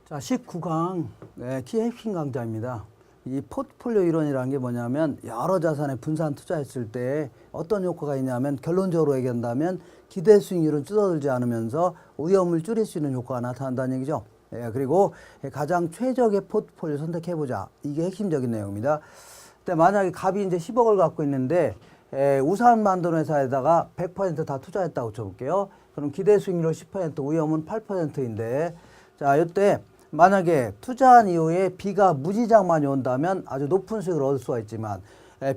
자, 19강 키 핵심 강좌입니다. 이 포트폴리오 이론이라는 게 뭐냐면 여러 자산에 분산 투자했을 때 어떤 효과가 있냐면 결론적으로 얘기한다면 기대 수익률은 줄어들지 않으면서 위험을 줄일 수 있는 효과가 나타난다는 얘기죠. 그리고 가장 최적의 포트폴리오 선택해보자. 이게 핵심적인 내용입니다. 근데 만약에 갑이 이제 10억을 갖고 있는데 우산 만드는 회사에다가 100% 다 투자했다고 쳐볼게요. 그럼 기대 수익률 10%, 위험은 8%인데 자, 이때 만약에 투자한 이후에 비가 무지장 많이 온다면 아주 높은 수익을 얻을 수가 있지만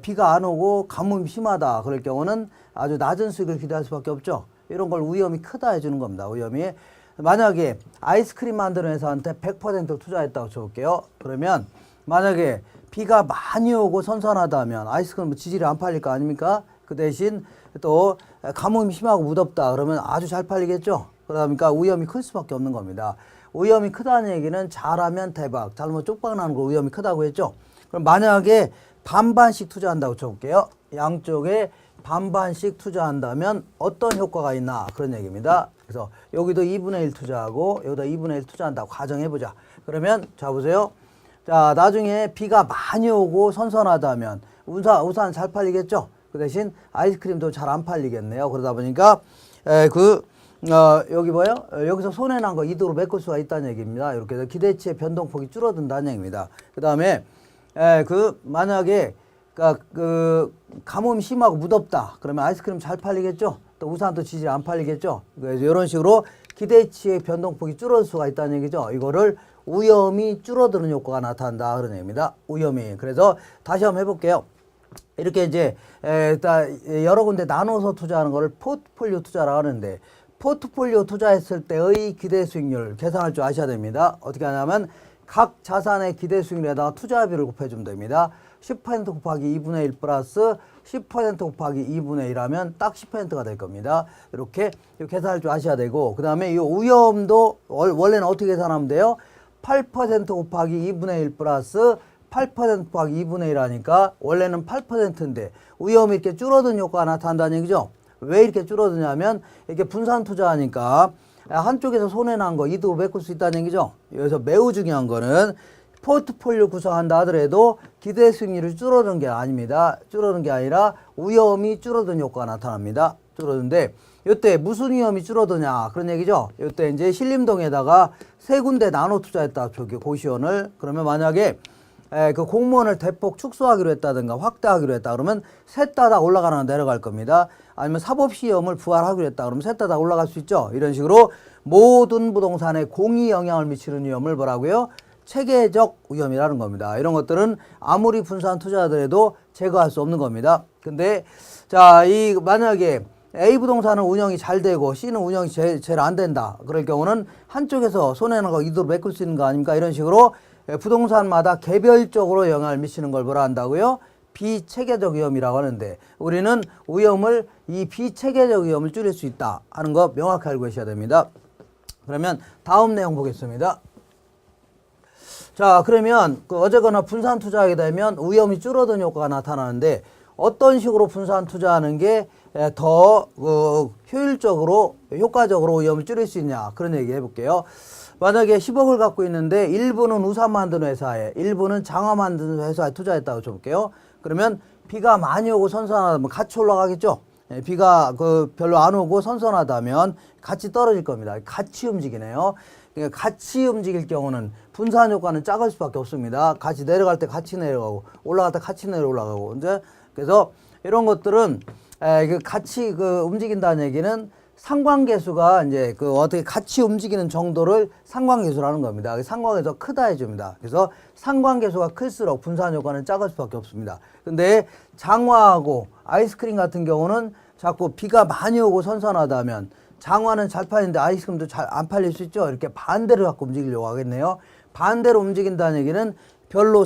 비가 안 오고 가뭄이 심하다 그럴 경우는 아주 낮은 수익을 기대할 수밖에 없죠. 이런 걸 위험이 크다 해주는 겁니다. 위험이. 만약에 아이스크림 만드는 회사한테 100% 투자했다고 쳐볼게요. 그러면 만약에 비가 많이 오고 선선하다면 아이스크림 지질이 안 팔릴 거 아닙니까? 그 대신 또 가뭄이 심하고 무덥다 그러면 아주 잘 팔리겠죠. 그러다 보니까 위험이 클 수밖에 없는 겁니다. 위험이 크다는 얘기는 잘하면 대박, 잘못 쪽박 나는 거 위험이 크다고 했죠. 그럼 만약에 반반씩 투자한다고 쳐볼게요. 양쪽에 반반씩 투자한다면 어떤 효과가 있나 그런 얘기입니다. 그래서 여기도 2분의 1 투자하고 여기다 2분의 1 투자한다고 가정해보자. 그러면 자 보세요. 자, 나중에 비가 많이 오고 선선하다면 우산 잘 팔리겠죠. 그 대신 아이스크림도 잘 안 팔리겠네요. 그러다 보니까 여기 뭐요? 여기서 손해난 거 이득으로 메꿀 수가 있다는 얘기입니다. 이렇게 해서 기대치의 변동폭이 줄어든다는 얘기입니다. 그 다음에 만약에 가뭄이 심하고 무덥다 그러면 아이스크림 잘 팔리겠죠. 또 우산도 지질 안 팔리겠죠. 그래서 이런 식으로 기대치의 변동폭이 줄어들 수가 있다는 얘기죠. 이거를 위험이 줄어드는 효과가 나타난다 그런 얘기입니다. 위험이. 그래서 다시 한번 해볼게요. 이렇게 이제 여러 군데 나눠서 투자하는 거를 포트폴리오 투자라고 하는데 포트폴리오 투자했을 때의 기대 수익률 계산할 줄 아셔야 됩니다. 어떻게 하냐면 각 자산의 기대 수익률에다가 투자비를 곱해주면 됩니다. 10% 곱하기 2분의 1 플러스 10% 곱하기 2분의 1 하면 딱 10%가 될 겁니다. 이렇게 계산할 줄 아셔야 되고 그 다음에 이 위험도 원래는 어떻게 계산하면 돼요? 8% 곱하기 2분의 1 플러스 8% 곱하기 2분의 1 하니까 원래는 8%인데 위험이 이렇게 줄어든 효과가 나타난다는 얘기죠. 왜 이렇게 줄어드냐면 이렇게 분산 투자하니까 한쪽에서 손해난 거 이득을 메꿀 수 있다는 얘기죠. 여기서 매우 중요한 거는 포트폴리오 구성한다 하더라도 기대 수익률이 줄어든 게 아닙니다. 줄어든 게 아니라 위험이 줄어든 효과가 나타납니다. 줄어드는데 이때 무슨 위험이 줄어드냐 그런 얘기죠. 이때 이제 신림동에다가 세 군데 나눠 투자했다. 저기 고시원을 그러면 만약에 그 공무원을 대폭 축소하기로 했다든가 확대하기로 했다 그러면 셋 다 올라가거나 내려갈 겁니다. 아니면 사법시험을 부활하기로 했다 그러면 셋 다 올라갈 수 있죠. 이런 식으로 모든 부동산에 공히 영향을 미치는 위험을 뭐라고요? 체계적 위험이라는 겁니다. 이런 것들은 아무리 분산 투자하더라도 제거할 수 없는 겁니다. 근데 자, 만약에 A 부동산은 운영이 잘 되고 C는 운영이 제일 안 된다. 그럴 경우는 한쪽에서 손해나고 이득을 메꿀 수 있는 거 아닙니까? 이런 식으로 부동산마다 개별적으로 영향을 미치는 걸 뭐라 한다고요? 비체계적 위험이라고 하는데 우리는 위험을 이 비체계적 위험을 줄일 수 있다 하는 거 명확히 알고 계셔야 됩니다. 그러면 다음 내용 보겠습니다. 자, 그러면 어쨌거나 분산 투자하게 되면 위험이 줄어든 효과가 나타나는데 어떤 식으로 분산 투자하는 게 더 효율적으로 효과적으로 위험을 줄일 수 있냐 그런 얘기 해볼게요. 만약에 10억을 갖고 있는데 일부는 우산 만드는 회사에 일부는 장화 만드는 회사에 투자했다고 쳐볼게요. 그러면 비가 많이 오고 선선하다면 같이 올라가겠죠. 비가 별로 안 오고 선선하다면 같이 떨어질 겁니다. 같이 움직이네요. 그러니까 같이 움직일 경우는 분산 효과는 작을 수밖에 없습니다. 같이 내려갈 때 같이 내려가고 올라갈 때 같이 올라가고 이제 그래서 이런 것들은 같이 움직인다는 얘기는 상관계수가 이제 어떻게 같이 움직이는 정도를 상관계수라는 겁니다. 상관계수가 크다 해줍니다. 그래서 상관계수가 클수록 분산 효과는 작을 수밖에 없습니다. 근데 장화하고 아이스크림 같은 경우는 자꾸 비가 많이 오고 선선하다면 장화는 잘 팔리는데 아이스크림도 잘 안 팔릴 수 있죠. 이렇게 반대로 자꾸 움직이려고 하겠네요. 반대로 움직인다는 얘기는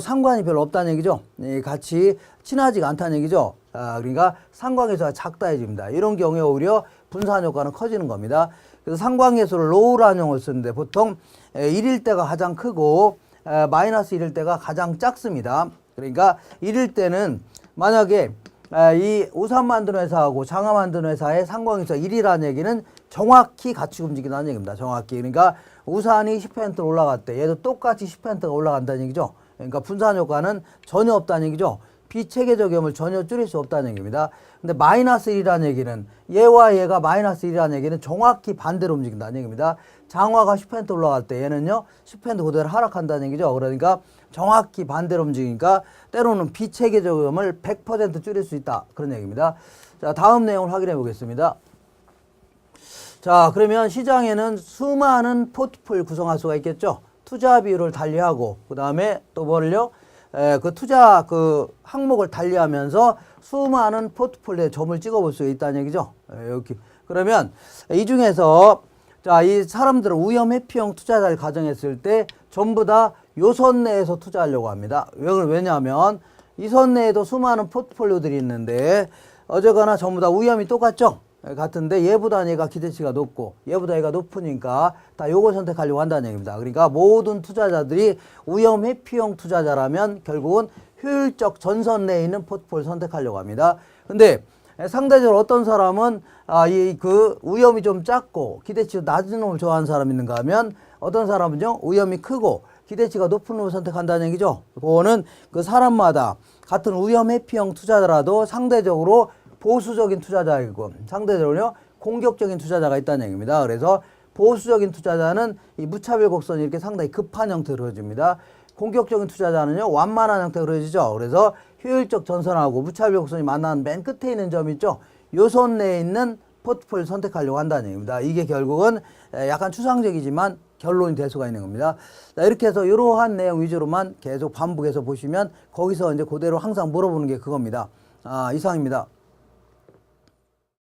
상관이 별로 없다는 얘기죠. 같이 친하지가 않다는 얘기죠. 그러니까 상관계수가 작다 해줍니다. 이런 경우에 오히려 분산 효과는 커지는 겁니다. 그래서 상관계수를 로우라는 용어를 쓰는데 보통 1일 때가 가장 크고 마이너스 1일 때가 가장 작습니다. 그러니까 1일 때는 만약에 이 우산 만드는 회사하고 장화 만드는 회사의 상관계수 1이라는 얘기는 정확히 같이 움직인다는 얘기입니다. 정확히. 그러니까 우산이 10% 올라갔대. 얘도 똑같이 10%가 올라간다는 얘기죠. 그러니까 분산 효과는 전혀 없다는 얘기죠. 비체계적 위험을 전혀 줄일 수 없다는 얘기입니다. 근데 마이너스 1이라는 얘기는 얘와 얘가 마이너스 1이라는 얘기는 정확히 반대로 움직인다는 얘기입니다. 장화가 10% 올라갈 때 얘는요 10% 그대로 하락한다는 얘기죠. 그러니까 정확히 반대로 움직이니까 때로는 비체계적 위험을 100% 줄일 수 있다. 그런 얘기입니다. 자, 다음 내용을 확인해 보겠습니다. 자, 그러면 시장에는 수많은 포트폴리오 구성할 수가 있겠죠. 투자 비율을 달리하고 그 다음에 또 뭐를요? 그 투자 그 항목을 달리하면서 수많은 포트폴리오에 점을 찍어볼 수 있다는 얘기죠. 이렇게. 그러면 이 중에서 자, 이 사람들은 위험 회피형 투자자를 가정했을 때 전부 다 요 선 내에서 투자하려고 합니다. 왜냐하면 이 선 내에도 수많은 포트폴리오들이 있는데 어쨌거나 전부 다 위험이 똑같죠. 같은데 얘보다 얘가 기대치가 높고 얘보다 얘가 높으니까 다 요걸 선택하려고 한다는 얘기입니다. 그러니까 모든 투자자들이 위험 회피형 투자자라면 결국은 효율적 전선 내에 있는 포트폴리오 선택하려고 합니다. 근데 상대적으로 어떤 사람은 그 위험이 좀 작고 기대치가 낮은 놈을 좋아하는 사람이 있는가 하면 어떤 사람은요 위험이 크고 기대치가 높은 놈을 선택한다는 얘기죠. 그거는 그 사람마다 같은 위험 회피형 투자자라도 상대적으로 보수적인 투자자이고 상대적으로 공격적인 투자자가 있다는 얘기입니다. 그래서 보수적인 투자자는 이 무차별 곡선이 이렇게 상당히 급한 형태로 그려집니다. 공격적인 투자자는요 완만한 형태로 그려지죠. 그래서 효율적 전선하고 무차별 곡선이 만나는 맨 끝에 있는 점 있죠. 요 선 내에 있는 포트폴리오를 선택하려고 한다는 얘기입니다. 이게 결국은 약간 추상적이지만 결론이 될 수가 있는 겁니다. 자, 이렇게 해서 이러한 내용 위주로만 계속 반복해서 보시면 거기서 이제 그대로 항상 물어보는 게 그겁니다. 이상입니다.